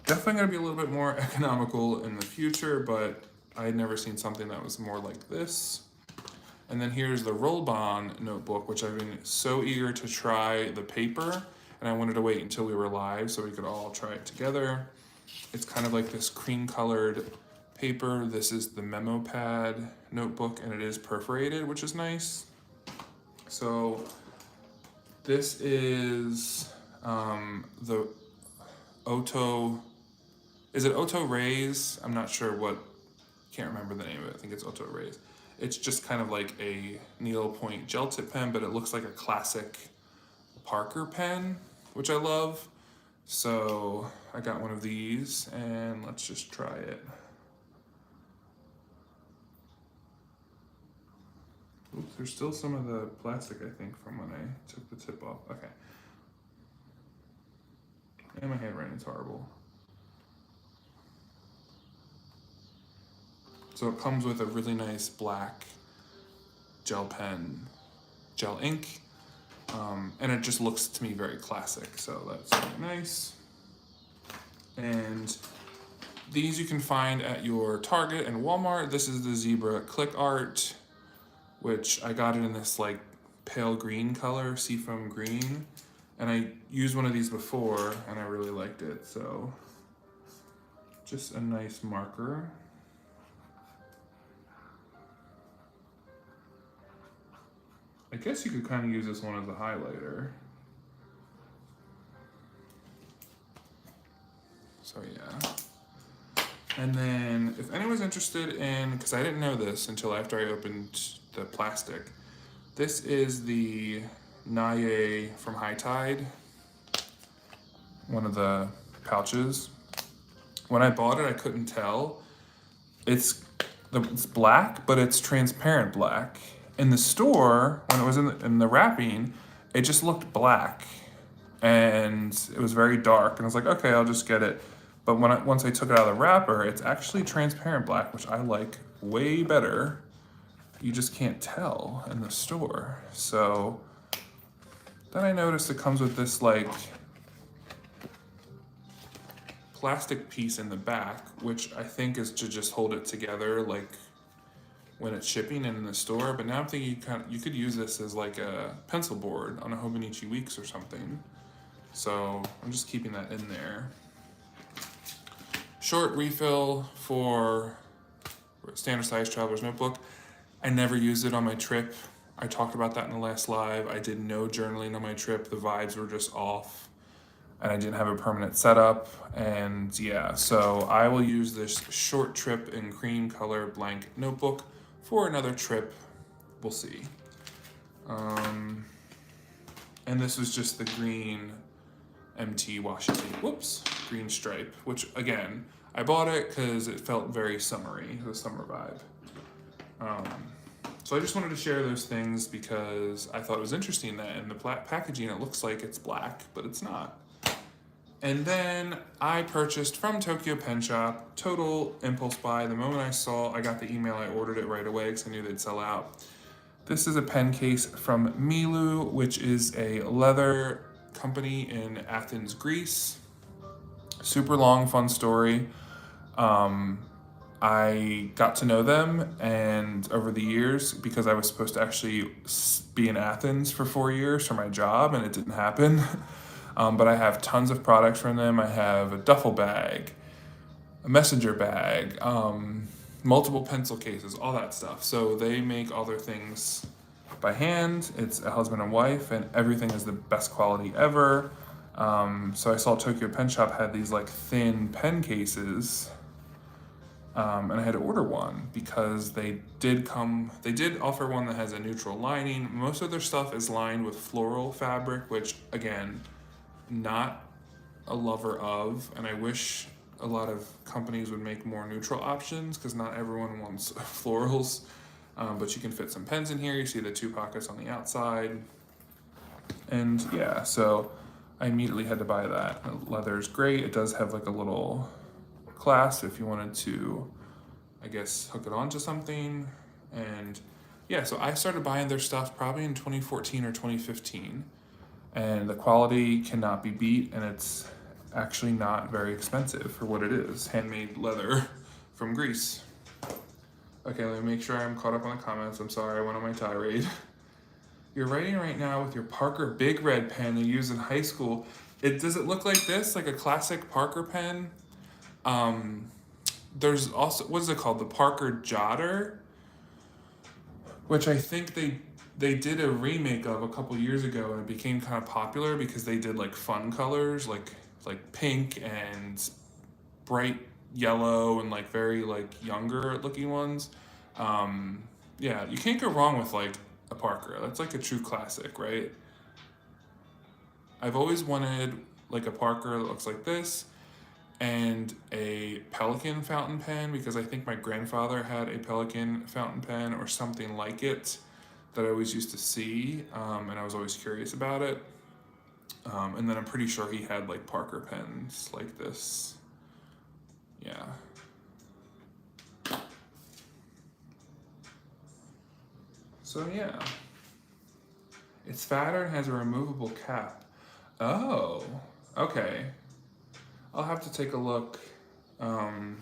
definitely gonna be a little bit more economical in the future, but I had never seen something that was more like this. And then here's the Roll-Bon notebook, which I've been so eager to try the paper, and I wanted to wait until we were live so we could all try it together. It's kind of like this cream-colored paper. This is the memo pad notebook, and it is perforated, which is nice. So this is the Oto, is it Oto Rays? I'm not sure can't remember the name of it. I think it's Oto Rays. It's just kind of like a needlepoint gel tip pen, but it looks like a classic Parker pen, which I love. So I got one of these, and let's just try it. Oops, there's still some of the plastic, I think, from when I took the tip off. Okay. And my handwriting's horrible. So it comes with a really nice black gel pen, gel ink, and it just looks to me very classic, so that's really nice. And These you can find at your Target and Walmart. This is the zebra click art, which I got it in this like pale green color, seafoam green. And I used one of these before and I really liked it. So just a nice marker. I guess you could kind of use this one as a highlighter. So yeah. And then if anyone's interested in, because I didn't know this until after I opened the plastic, this is the Naye from High Tide, one of the pouches. When I bought it, I couldn't tell. It's black, but it's transparent black. In the store, when it was in the wrapping, it just looked black, and it was very dark. And I was like, okay, I'll just get it. But once I took it out of the wrapper, it's actually transparent black, which I like way better. You just can't tell in the store. So then I noticed it comes with this like plastic piece in the back, which I think is to just hold it together like when it's shipping and in the store. But now I'm thinking you could use this as like a pencil board on a Hobonichi Weeks or something. So I'm just keeping that in there. Short refill for standard size traveler's notebook. I never used it on my trip. I talked about that in the last live. I did no journaling on my trip. The vibes were just off and I didn't have a permanent setup. And yeah, so I will use this short trip in cream color blank notebook for another trip. We'll see. And this was just the green MT washi tape. Whoops, green stripe, which again, I bought it because it felt very summery, the summer vibe. So I just wanted to share those things because I thought it was interesting that in the packaging it looks like it's black, but it's not. And then I purchased from Tokyo Pen Shop, total impulse buy. The moment I got the email, I ordered it right away because I knew they'd sell out. This is a pen case from Milu, which is a leather company in Athens, Greece. Super long, fun story. I got to know them, and over the years, because I was supposed to actually be in Athens for 4 years for my job, and it didn't happen. But I have tons of products from them. I have a duffel bag, a messenger bag, multiple pencil cases, all that stuff. So they make all their things by hand. It's a husband and wife, and everything is the best quality ever. So I saw Tokyo Pen Shop had these like thin pen cases, and I had to order one because they did offer one that has a neutral lining. Most of their stuff is lined with floral fabric, which again, not a lover of, and I wish a lot of companies would make more neutral options because not everyone wants florals. But you can fit some pens in here. You see the 2 pockets on the outside. And yeah, so I immediately had to buy that. The leather is great. It does have like a little clasp if you wanted to, I guess, hook it onto something. And yeah, so I started buying their stuff probably in 2014 or 2015. And the quality cannot be beat, and it's actually not very expensive for what it is. Handmade leather from Greece. Okay, let me make sure I'm caught up on the comments. I'm sorry, I went on my tirade. You're writing right now with your Parker Big Red pen you used in high school. Does it look like this, like a classic Parker pen? There's also, what is it called? The Parker Jotter, which I think they did a remake of a couple years ago, and it became kind of popular because they did like fun colors, like pink and bright yellow and like very like younger looking ones. Yeah, you can't go wrong with like a Parker. That's like a true classic, right? I've always wanted like a Parker that looks like this and a Pelican fountain pen because I think my grandfather had a Pelican fountain pen or something like it that I always used to see, and I was always curious about it. And then I'm pretty sure he had like Parker pens like this. Yeah. So yeah. It's fatter and has a removable cap. Oh, okay. I'll have to take a look Um,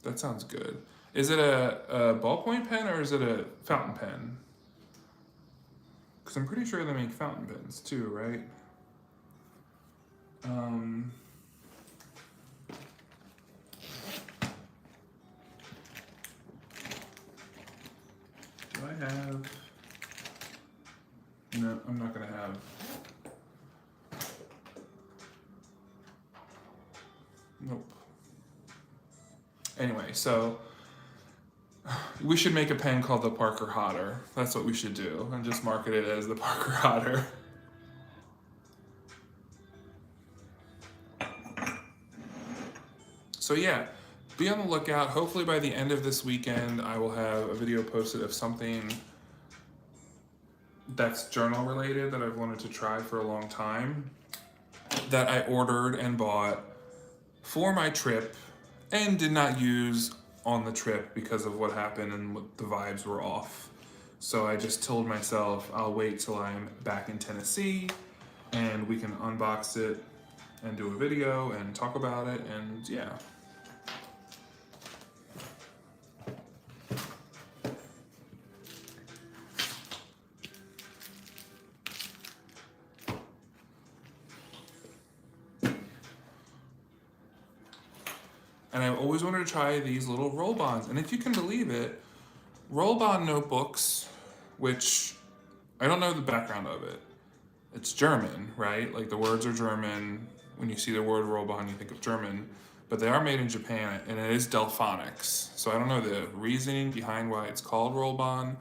that sounds good. Is it a ballpoint pen or is it a fountain pen? Because I'm pretty sure they make fountain pens too, right? Um, do I have? No, I'm not gonna have. Nope. Anyway, so we should make a pen called the Parker Hotter. That's what we should do, and just market it as the Parker Hotter. So yeah, be on the lookout. Hopefully by the end of this weekend, I will have a video posted of something that's journal related that I've wanted to try for a long time, that I ordered and bought for my trip and did not use on the trip because of what happened and what the vibes were off. So I just told myself I'll wait till I'm back in Tennessee and we can unbox it and do a video and talk about it, and yeah. And I've always wanted to try these little roll bonds. And if you can believe it, roll bond notebooks, which I don't know the background of it. It's German, right? Like the words are German. When you see the word roll bond, you think of German. But they are made in Japan, and it is Delphonics. So I don't know the reasoning behind why it's called roll bond,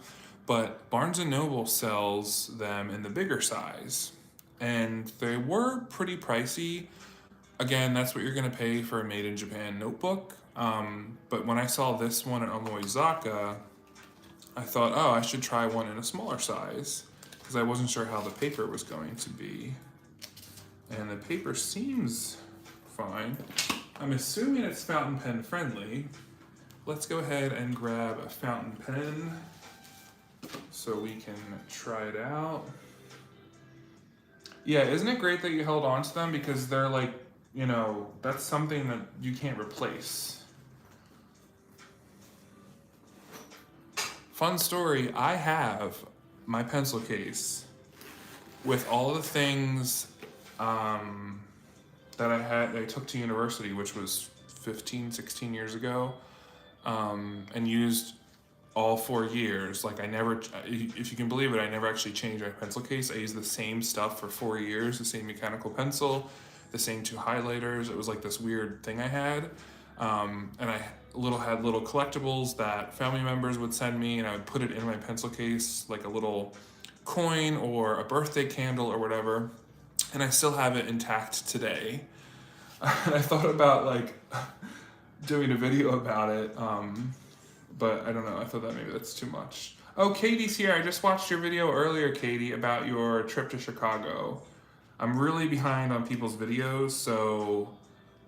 but Barnes & Noble sells them in the bigger size. And they were pretty pricey. Again, that's what you're gonna pay for a made in Japan notebook. But when I saw this one at Omoi, I thought, oh, I should try one in a smaller size because I wasn't sure how the paper was going to be. And the paper seems fine. I'm assuming it's fountain pen friendly. Let's go ahead and grab a fountain pen so we can try it out. Yeah, isn't it great that you held on to them, because they're like, you know, that's something that you can't replace. Fun story, I have my pencil case with all the things that I took to university, which was 15, 16 years ago, and used all 4 years. Like I never, if you can believe it, I never actually changed my pencil case. I used the same stuff for 4 years, the same mechanical pencil, the same 2 highlighters. It was like this weird thing I had. And I had little collectibles that family members would send me, and I would put it in my pencil case, like a little coin or a birthday candle or whatever. And I still have it intact today. And I thought about like doing a video about it, but I don't know, I thought that maybe that's too much. Oh, Katie's here. I just watched your video earlier, Katie, about your trip to Chicago. I'm really behind on people's videos, so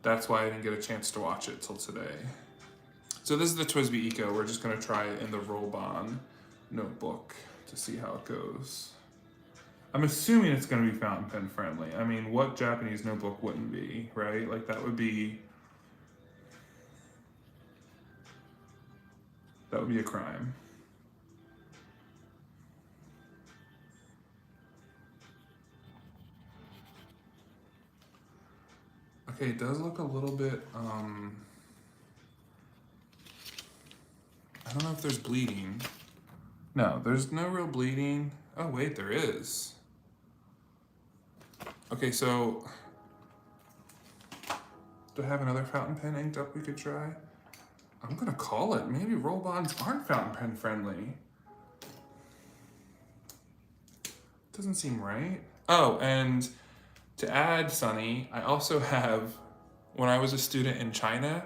that's why I didn't get a chance to watch it till today. So this is the TWSBI Eco. We're just gonna try it in the roll bond notebook to see how it goes. I'm assuming it's gonna be fountain pen friendly. I mean, what Japanese notebook wouldn't be, right? Like that would be a crime. Okay, it does look a little bit, I don't know if there's bleeding. No, there's no real bleeding. Oh wait, there is. Okay, so do I have another fountain pen inked up we could try? I'm gonna call it. Maybe roll bonds aren't fountain pen friendly. Doesn't seem right. Oh, and to add, Sunny, I also have, when I was a student in China,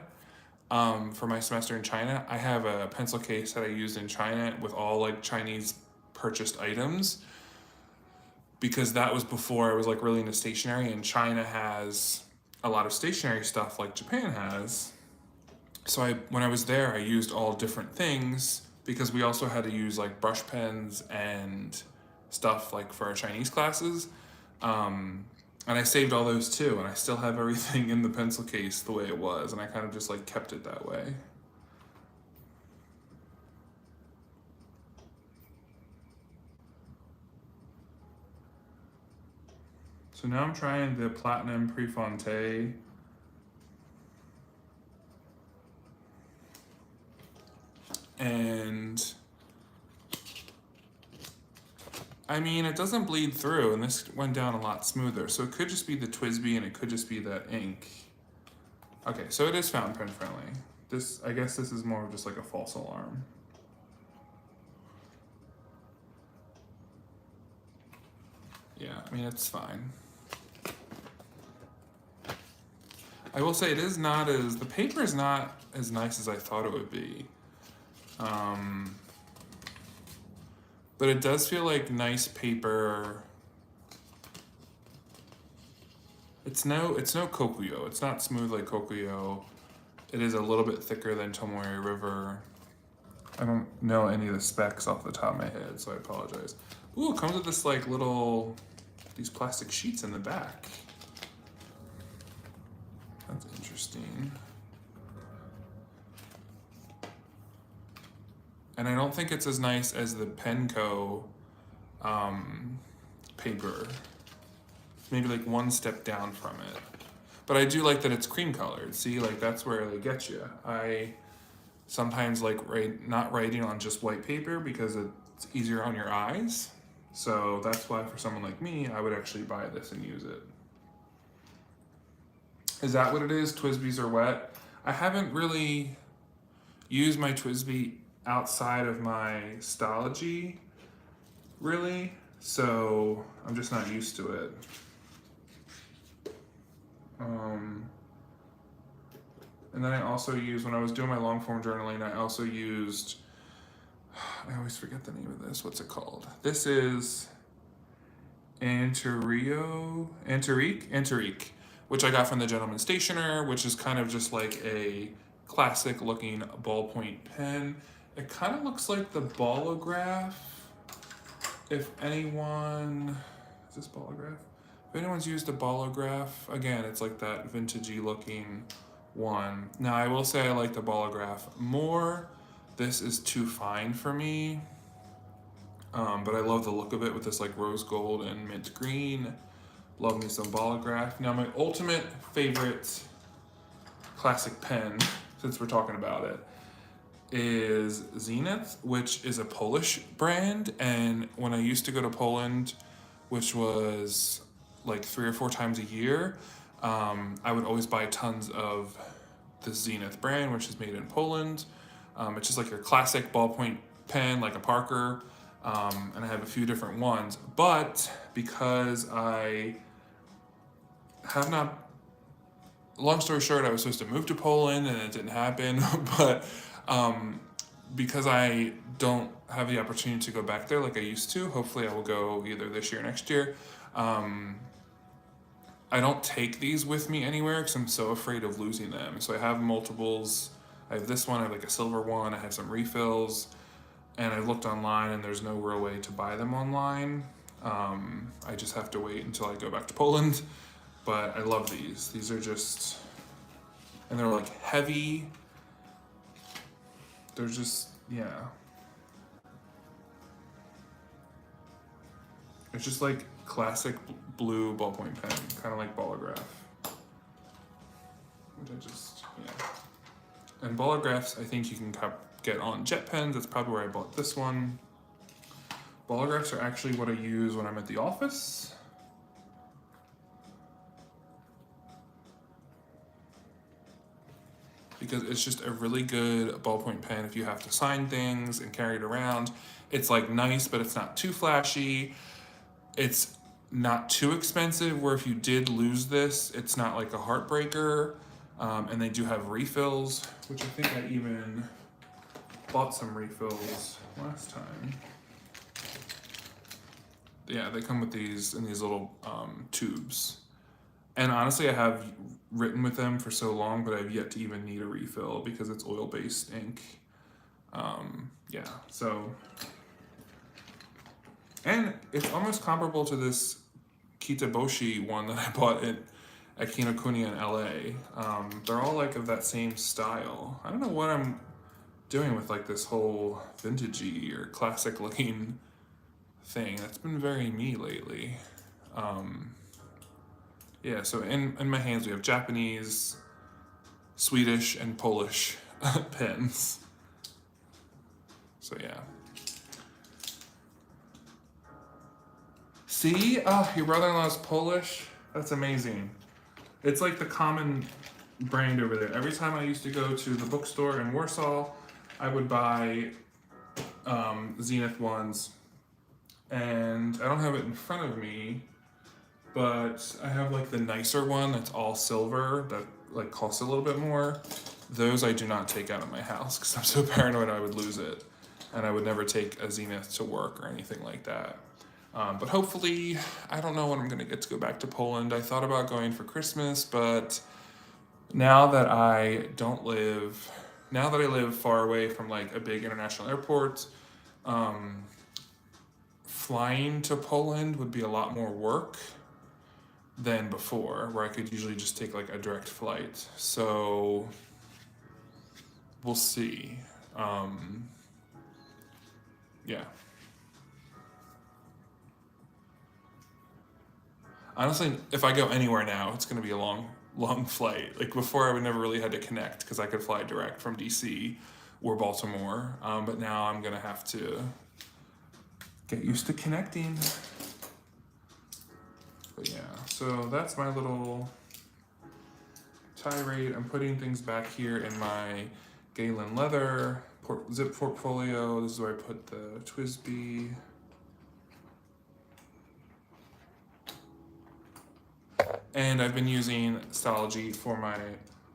for my semester in China, I have a pencil case that I used in China with all like Chinese purchased items, because that was before I was like really into stationery, and China has a lot of stationery stuff like Japan has. So when I was there, I used all different things because we also had to use like brush pens and stuff like for our Chinese classes. And I saved all those too, and I still have everything in the pencil case the way it was, and I kind of just like kept it that way. So now I'm trying the Platinum Prefonte. And I mean, it doesn't bleed through, and this went down a lot smoother. So it could just be the TWSBI, and it could just be that ink. Okay, so it is fountain pen friendly. I guess this is more of just like a false alarm. Yeah, I mean, it's fine. I will say the paper is not as nice as I thought it would be. But it does feel like nice paper. It's no Kokuyo. It's not smooth like Kokuyo. It is a little bit thicker than Tomoe River. I don't know any of the specs off the top of my head, so I apologize. Ooh, it comes with this like these plastic sheets in the back. That's interesting. And I don't think it's as nice as the Penco paper. Maybe like one step down from it. But I do like that it's cream colored. See, like that's where they get you. I sometimes like not writing on just white paper because it's easier on your eyes. So that's why for someone like me, I would actually buy this and use it. Is that what it is? TWSBIs are wet? I haven't really used my TWSBI outside of my Stalogy, really. So I'm just not used to it. And then I also used, when I was doing my long form journaling, I also used, I always forget the name of this. What's it called? This is Antique, which I got from the Gentleman Stationer, which is kind of just like a classic looking ballpoint pen. It kind of looks like the Ballograph. If anyone, is this Ballograph? If anyone's used a Ballograph, again, it's like that vintagey looking one. Now I will say I like the Ballograph more. This is too fine for me. But I love the look of it with this like rose gold and mint green. Love me some Ballograph. Now my ultimate favorite classic pen, since we're talking about it, is Zenith, which is a Polish brand. And when I used to go to Poland, which was like 3 or 4 times a year, I would always buy tons of the Zenith brand, which is made in Poland. It's just like your classic ballpoint pen, like a Parker. And I have a few different ones, but because I have not, long story short, I was supposed to move to Poland and it didn't happen, but because I don't have the opportunity to go back there like I used to, hopefully I will go either this year or next year. I don't take these with me anywhere because I'm so afraid of losing them. So I have multiples. I have this one, I have like a silver one, I have some refills, and I looked online and there's no real way to buy them online. I just have to wait until I go back to Poland. But I love these. These are just, and they're like heavy. They're just, yeah. It's just like classic blue ballpoint pen, kind of like Ballograph. Which I just, yeah. And Ballographs, I think you can get on jet pens. That's probably where I bought this one. Ballographs are actually what I use when I'm at the office. Because it's just a really good ballpoint pen if you have to sign things and carry it around. It's like nice, but it's not too flashy. It's not too expensive, where if you did lose this, it's not like a heartbreaker. And they do have refills, which I think I even bought some refills last time. Yeah, they come with these in these little tubes. And honestly, I have written with them for so long, but I've yet to even need a refill because it's oil-based ink. Yeah, so. And it's almost comparable to this Kitaboshi one that I bought at Kinokuniya in LA. They're all like of that same style. I don't know what I'm doing with like this whole vintagey or classic looking thing. That's been very me lately. Yeah, so in my hands we have Japanese, Swedish, and Polish pens. So yeah. See? Oh, your brother-in-law's Polish? That's amazing. It's like the common brand over there. Every time I used to go to the bookstore in Warsaw, I would buy Zenith ones. And I don't have it in front of me, but I have like the nicer one that's all silver that like costs a little bit more. Those I do not take out of my house because I'm so paranoid I would lose it. And I would never take a Zenith to work or anything like that. But hopefully, I don't know when I'm going to get to go back to Poland. I thought about going for Christmas, but now that I live far away from like a big international airport, flying to Poland would be a lot more work than before, where I could usually just take like a direct flight. So we'll see. Yeah. Honestly, if I go anywhere now, it's going to be a long flight. Like before, I would never really had to connect because I could fly direct from DC or Baltimore. But now I'm going to have to get used to connecting. But yeah, so that's my little tirade. I'm putting things back here in my Galen leather zip portfolio. This is where I put the TWSBI. And I've been using Stalogy for my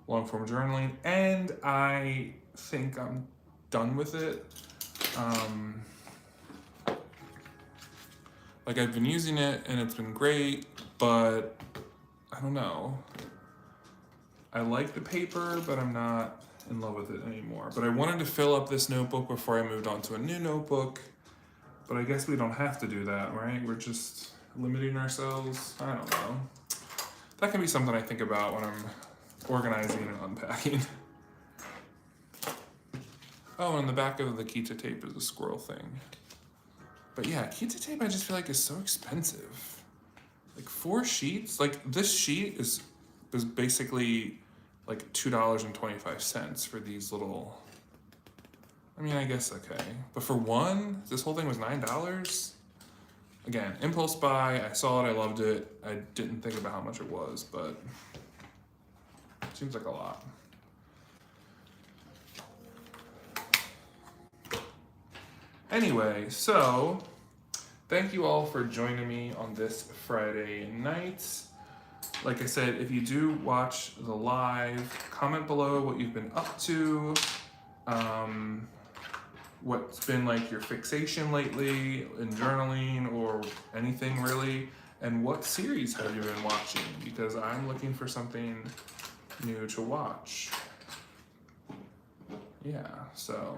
long form journaling, and I think I'm done with it. Like I've been using it and it's been great, but I don't know. I like the paper, but I'm not in love with it anymore. But I wanted to fill up this notebook before I moved on to a new notebook, but I guess we don't have to do that, right? We're just limiting ourselves. I don't know. That can be something I think about when I'm organizing and unpacking. Oh, and the back of the Kita tape is a squirrel thing. But yeah, Kita tape I just feel like is so expensive. Like 4 sheets, like this sheet is basically like $2.25 for these little, I mean, I guess okay. But for one, this whole thing was $9. Again, impulse buy, I saw it, I loved it. I didn't think about how much it was, but it seems like a lot. Anyway, so thank you all for joining me on this Friday night. Like I said, if you do watch the live, comment below what you've been up to, what's been like your fixation lately in journaling or anything really, and what series have you been watching, because I'm looking for something new to watch. Yeah, so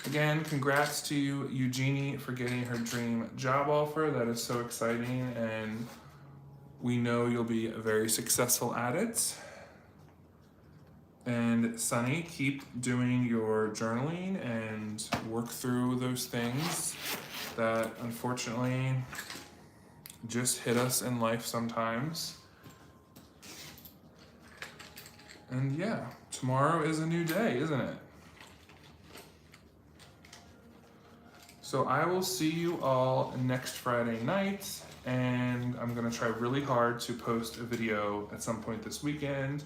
again, congrats to Eugenie for getting her dream job offer. That is so exciting, and we know you'll be very successful at it. And Sunny, keep doing your journaling and work through those things that unfortunately just hit us in life sometimes. And yeah, tomorrow is a new day, isn't it? So I will see you all next Friday night, and I'm gonna try really hard to post a video at some point this weekend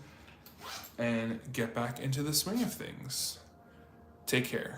and get back into the swing of things. Take care.